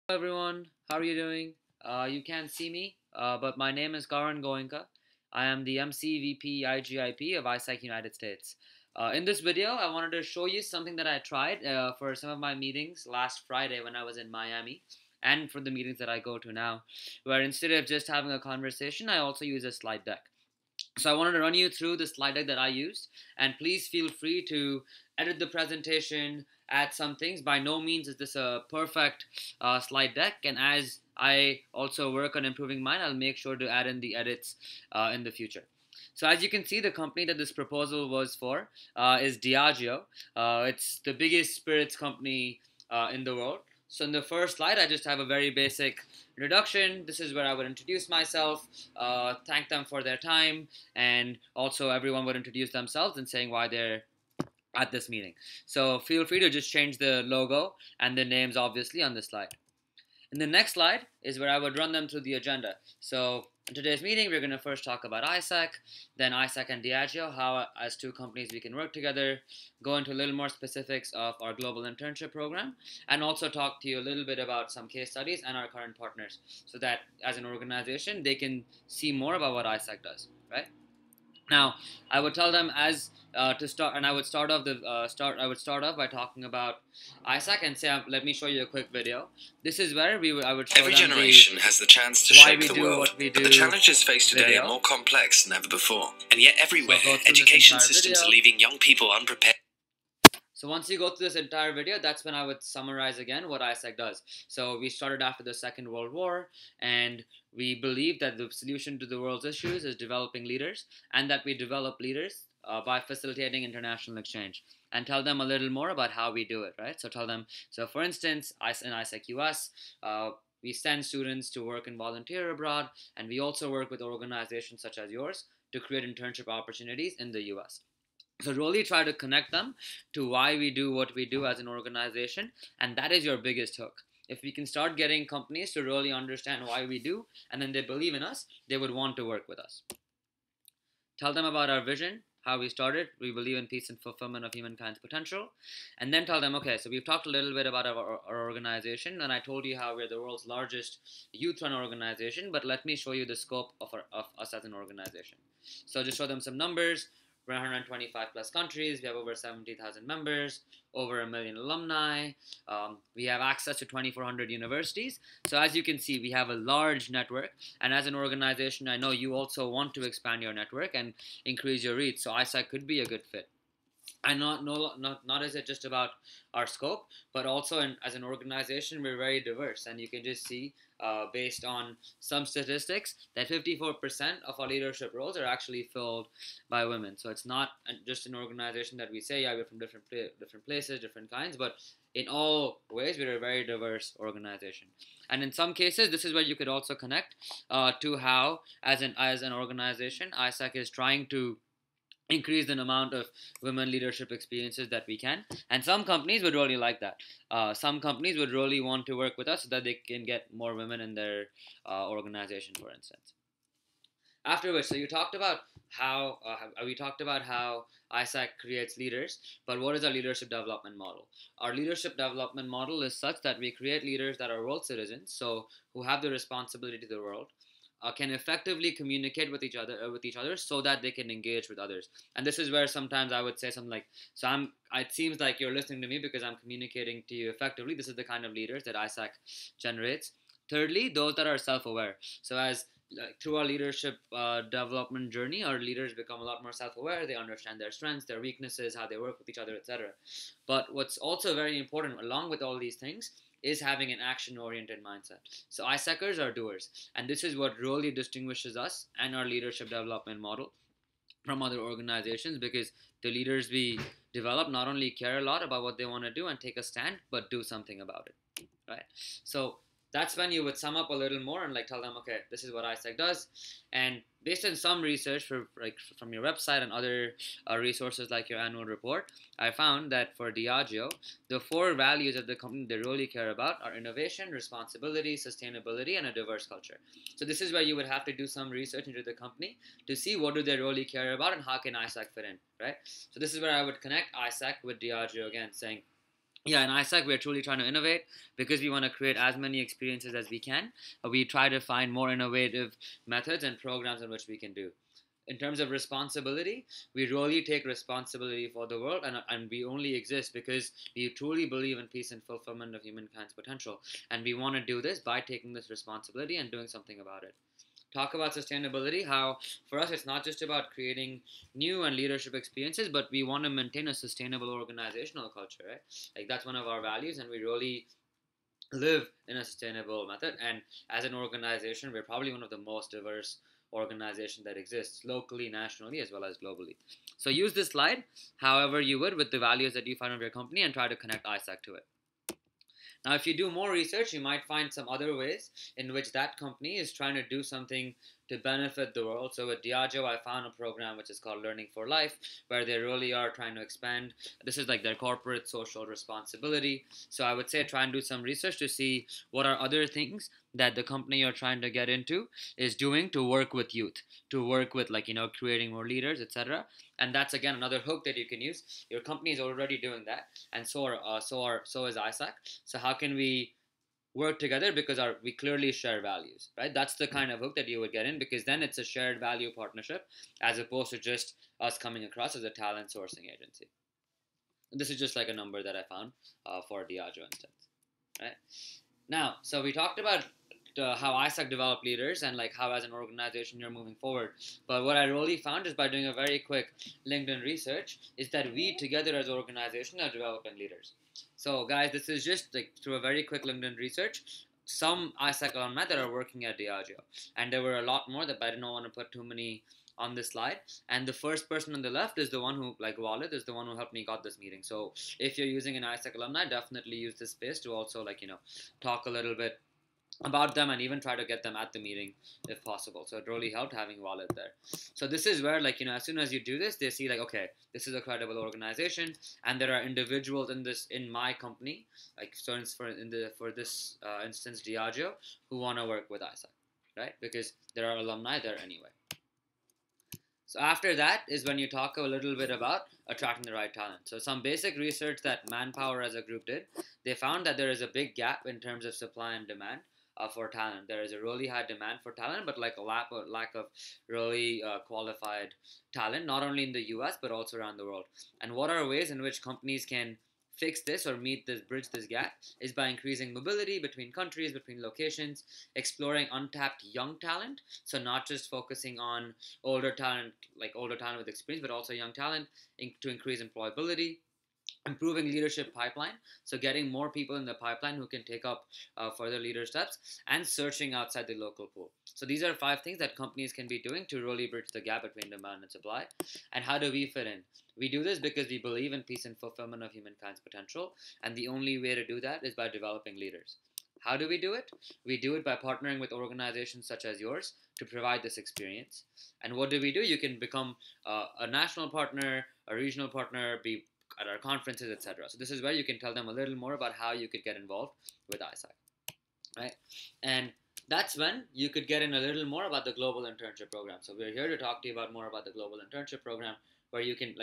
Hello everyone, how are you doing? You can't see me, but my name is Karan Goenka. I am the MCVP IGIP of ISAC United States. In this video, I wanted to show you something that I tried for some of my meetings last Friday when I was in Miami, and for the meetings that I go to now, where instead of just having a conversation, I also use a slide deck. So I wanted to run you through the slide deck that I used, and please feel free to edit the presentation, add some things. By no means is this a perfect slide deck, and as I also work on improving mine, I'll make sure to add in the edits in the future. So as you can see, the company that this proposal was for is Diageo. It's the biggest spirits company in the world. So in the first slide, I just have a very basic introduction. This is where I would introduce myself, thank them for their time, and also everyone would introduce themselves and saying why they're at this meeting. So feel free to just change the logo and the names obviously on this slide. In the next slide is where I would run them through the agenda. So in today's meeting, we're going to first talk about ISAC, then ISAC and Diageo, how as two companies we can work together, go into a little more specifics of our global internship program, and also talk to you a little bit about some case studies and our current partners, so that as an organization, they can see more about what ISAC does, right? Now, I would tell them as to start, and I would start off the start. I would start off by talking about ISAC and say, "Let me show you a quick video." This is where I would show Every them generation has the chance to why shape we the do world, what we do but the challenges faced today video. are more complex than ever before. And yet everywhere, So education systems are leaving young people unprepared. So once you go through this entire video, that's when I would summarize again what ISAC does. So we started after the Second World War, and we believe that the solution to the world's issues is developing leaders, and that we develop leaders by facilitating international exchange. And tell them a little more about how we do it, right? So tell them, so for instance, in ISAC US, we send students to work and volunteer abroad, and we also work with organizations such as yours to create internship opportunities in the US. So really try to connect them to why we do what we do as an organization, and that is your biggest hook. If we can start getting companies to really understand why we do, and then they believe in us, they would want to work with us. Tell them about our vision, how we started. We believe in peace and fulfillment of humankind's potential. And then tell them, okay, so we've talked a little bit about our organization, and I told you how we're the world's largest youth run organization, but let me show you the scope of us as an organization. So just show them some numbers. We're 125 plus countries. We have over 70,000 members, over 1 million alumni. We have access to 2,400 universities. So as you can see, we have a large network. And as an organization, I know you also want to expand your network and increase your reach. So ISAC could be a good fit. And not is it just about our scope, but also as an organization, we're very diverse, and you can just see based on some statistics that 54% of our leadership roles are actually filled by women. So it's not just an organization that we say, yeah, we're from different places, different kinds, but in all ways, we're a very diverse organization. And in some cases, this is where you could also connect to how, as an organization, ISAC is trying to increase the amount of women leadership experiences that we can, and some companies would really like that. Some companies would really want to work with us so that they can get more women in their organization, for instance. After which, so you talked about how we talked about how ISAC creates leaders, but what is our leadership development model? Our leadership development model is such that we create leaders that are world citizens, so who have the responsibility to the world, can effectively communicate with each other so that they can engage with others. And this is where sometimes I would say something like, so I'm it seems like you're listening to me because I'm communicating to you effectively. This is the kind of leaders that ISAC generates. Thirdly, those that are self-aware. So as through our leadership development journey, our leaders become a lot more self-aware. They understand their strengths, their weaknesses, how they work with each other, etc. But what's also very important along with all these things is having an action-oriented mindset. So ISACers are doers, and this is what really distinguishes us and our leadership development model from other organizations, because the leaders we develop not only care a lot about what they want to do and take a stand, but do something about it, right? So that's when you would sum up a little more and like tell them, okay, this is what ISAC does. And based on some research from your website and other resources like your annual report, I found that for Diageo, the 4 values of the company they really care about are innovation, responsibility, sustainability, and a diverse culture. So this is where you would have to do some research into the company to see what do they really care about and how can ISAC fit in, right? So this is where I would connect ISAC with Diageo again, saying, Yeah, in ISAC, we're truly trying to innovate because we want to create as many experiences as we can. We try to find more innovative methods and programs in which we can do. In terms of responsibility, we really take responsibility for the world, and we only exist because we truly believe in peace and fulfillment of humankind's potential. And we want to do this by taking this responsibility and doing something about it. Talk about sustainability, how for us it's not just about creating new and leadership experiences, but we want to maintain a sustainable organizational culture, right? Like that's one of our values, and we really live in a sustainable method. And as an organization, we're probably one of the most diverse organization that exists locally, nationally, as well as globally. So use this slide however you would with the values that you find of your company and try to connect ISAC to it. Now, if you do more research, you might find some other ways in which that company is trying to do something to benefit the world. So with Diageo, I found a program which is called Learning for Life, where they really are trying to expand. This is like their corporate social responsibility. So I would say try and do some research to see what are other things that the company you're trying to get into is doing to work with youth, to work with like, creating more leaders, etc. And that's again another hook that you can use. Your company is already doing that, and so is ISAC. So how can we work together because we clearly share values, right? That's the kind of hook that you would get in, because then it's a shared value partnership as opposed to just us coming across as a talent sourcing agency. And this is just like a number that I found for Diageo instance, right? Now, so we talked about how ISAC develop leaders and like how as an organization you're moving forward. But what I really found is by doing a very quick LinkedIn research is that we together as an organization are developing leaders. So guys, this is just like through a very quick LinkedIn research. Some ISAC alumni that are working at Diageo, and there were a lot more that I didn't want to put too many on this slide. And the first person on the left is the one who, like Walid, is the one who helped me got this meeting. So if you're using an ISAC alumni, definitely use this space to also talk a little bit about them and even try to get them at the meeting if possible. So it really helped having Walid there. So this is where as soon as you do this, they see like, okay, this is a credible organization, and there are individuals in my company, like for this instance Diageo, who want to work with ISAC, right? Because there are alumni there anyway. So after that is when you talk a little bit about attracting the right talent. So some basic research that Manpower as a group did, they found that there is a big gap in terms of supply and demand for talent. There is a really high demand for talent, but like a lack of really qualified talent, not only in the US but also around the world. And what are ways in which companies can fix this or bridge this gap is by increasing mobility between countries, between locations, exploring untapped young talent. So not just focusing on older talent, like older talent with experience, but also young talent to increase employability, improving leadership pipeline, so getting more people in the pipeline who can take up further leader steps, and searching outside the local pool. So these are 5 things that companies can be doing to really bridge the gap between demand and supply. And how do we fit in? We do this because we believe in peace and fulfillment of humankind's potential, and the only way to do that is by developing leaders. How do we do it? We do it by partnering with organizations such as yours to provide this experience. And what do? You can become a national partner, a regional partner, be at our conferences, etc. So this is where you can tell them a little more about how you could get involved with ISAC, right? And that's when you could get in a little more about the global internship program. So we're here to talk to you about more about the global internship program, where you can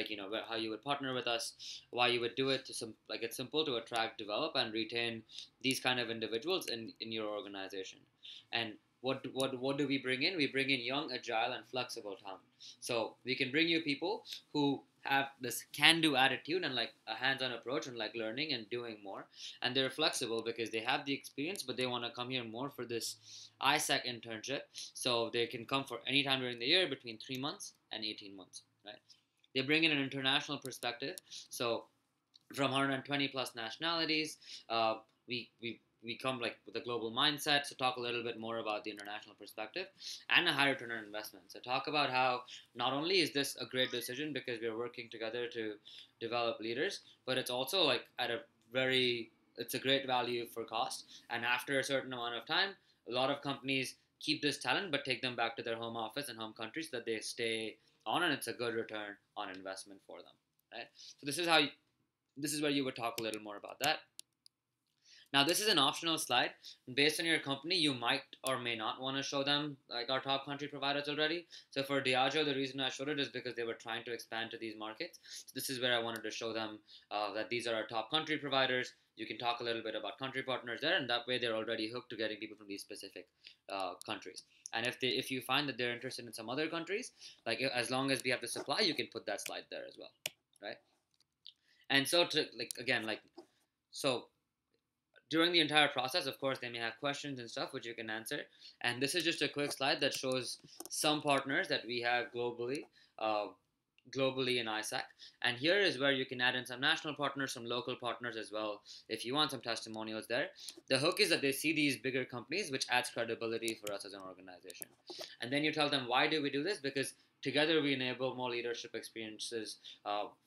how you would partner with us, why you would do it. It's simple to attract, develop, and retain these kind of individuals in your organization. And what do we bring in? We bring in young, agile, and flexible talent. So we can bring you people who have this can-do attitude and like a hands-on approach and like learning and doing more, and they're flexible because they have the experience, but they want to come here more for this ISAC internship. So they can come for any time during the year between 3 months and 18 months, right? They bring in an international perspective. So from 120 plus nationalities, we come like with a global mindset. So talk a little bit more about the international perspective and a high return on investment. So talk about how not only is this a great decision because we're working together to develop leaders, but it's also like it's a great value for cost. And after a certain amount of time, a lot of companies keep this talent but take them back to their home office and home countries so that they stay on, and it's a good return on investment for them, right? So this is where you would talk a little more about that. Now, this is an optional slide. Based on your company, you might or may not want to show them like our top country providers already. So for Diageo, the reason I showed it is because they were trying to expand to these markets. So this is where I wanted to show them that these are our top country providers. You can talk a little bit about country partners there, and that way they're already hooked to getting people from these specific countries. And if you find that they're interested in some other countries, like as long as we have the supply, you can put that slide there as well, right? And so to so during the entire process, of course, they may have questions and stuff which you can answer. And this is just a quick slide that shows some partners that we have globally, globally in ISAC. And here is where you can add in some national partners, some local partners as well, if you want some testimonials there. The hook is that they see these bigger companies, which adds credibility for us as an organization. And then you tell them, why do we do this? Because together we enable more leadership experiences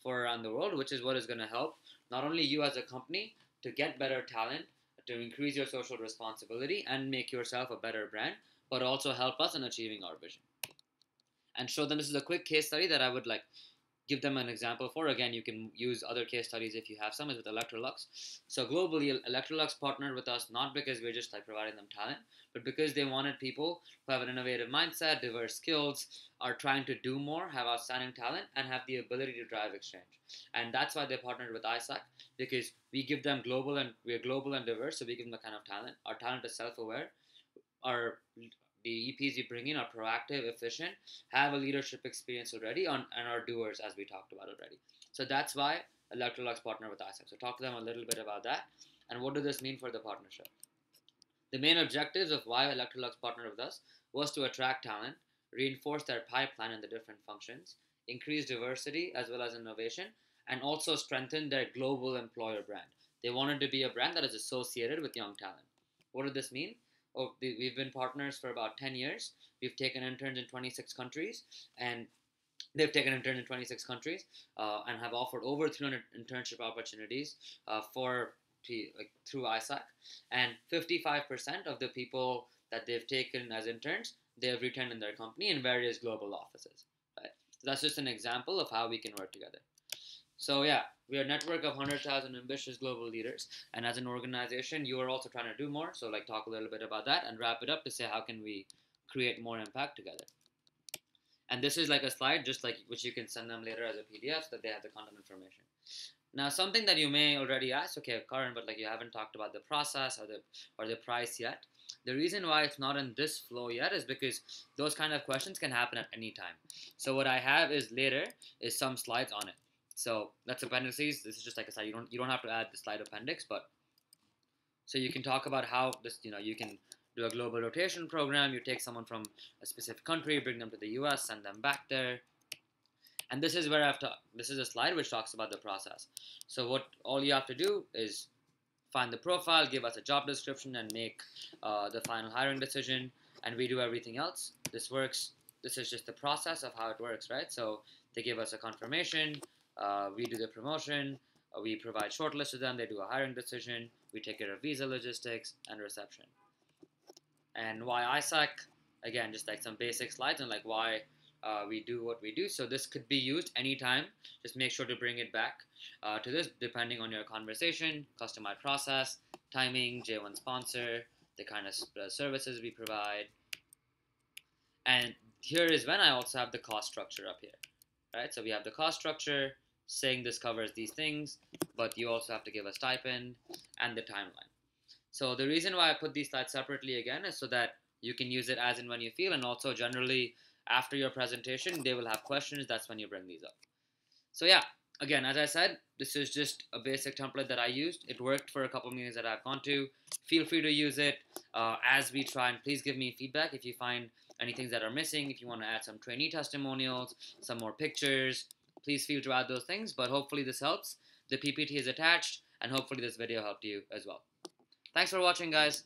for around the world, which is what is going to help not only you as a company to get better talent, to increase your social responsibility and make yourself a better brand, but also help us in achieving our vision. And show them, this is a quick case study that I would like give them an example for. Again, you can use other case studies if you have some, is with Electrolux. So globally, Electrolux partnered with us not because we're just like providing them talent, but because they wanted people who have an innovative mindset, diverse skills, are trying to do more, have outstanding talent, and have the ability to drive exchange. And that's why they partnered with ISAC, because we give them we're global and diverse, so we give them the kind of talent. Our talent is self-aware. The EPs we bring in are proactive, efficient, have a leadership experience already, and are doers, as we talked about already. So that's why Electrolux partnered with ISAC. So talk to them a little bit about that. And what does this mean for the partnership? The main objectives of why Electrolux partnered with us was to attract talent, reinforce their pipeline in the different functions, increase diversity as well as innovation, and also strengthen their global employer brand. They wanted to be a brand that is associated with young talent. What did this mean? We've been partners for about 10 years. We've taken interns in 26 countries, and they've taken interns in 26 countries and have offered over 300 internship opportunities through ISAC. And 55% of the people that they've taken as interns, they have retained in their company in various global offices. Right? So that's just an example of how we can work together. So yeah, we are a network of 100,000 ambitious global leaders, and as an organization, you are also trying to do more. So like talk a little bit about that and wrap it up to say how can we create more impact together. And this is like a slide, just like which you can send them later as a PDF so that they have the content information. Now, something that you may already ask, okay, Karan, but like you haven't talked about the process or the price yet. The reason why it's not in this flow yet is because those kind of questions can happen at any time. So what I have is later is some slides on it. So that's appendices. This is just like a slide. You don't have to add the slide appendix, but so you can talk about how this, you can do a global rotation program. You take someone from a specific country, bring them to the US, send them back there. And this is where this is a slide which talks about the process. So what all you have to do is find the profile, give us a job description, and make the final hiring decision. And we do everything else. This works. This is just the process of how it works, right? So they give us a confirmation. We do the promotion. We provide shortlist to them. They do a hiring decision. We take care of visa logistics and reception. And why ISAC? Again, just like some basic slides and like why we do what we do. So this could be used anytime. Just make sure to bring it back to this depending on your conversation, customized process, timing, J1 sponsor, the kind of services we provide. And here is when I also have the cost structure up here, right? So we have the cost structure saying this covers these things, but you also have to give a stipend and the timeline. So the reason why I put these slides separately again is so that you can use it as and when you feel, and also generally after your presentation, they will have questions. That's when you bring these up. So yeah, again, as I said, this is just a basic template that I used. It worked for a couple of meetings that I've gone to. Feel free to use it as we try, and please give me feedback if you find any things that are missing. If you want to add some trainee testimonials, some more pictures, please feel to add those things. But hopefully this helps. The PPT is attached, and hopefully this video helped you as well. Thanks for watching, guys.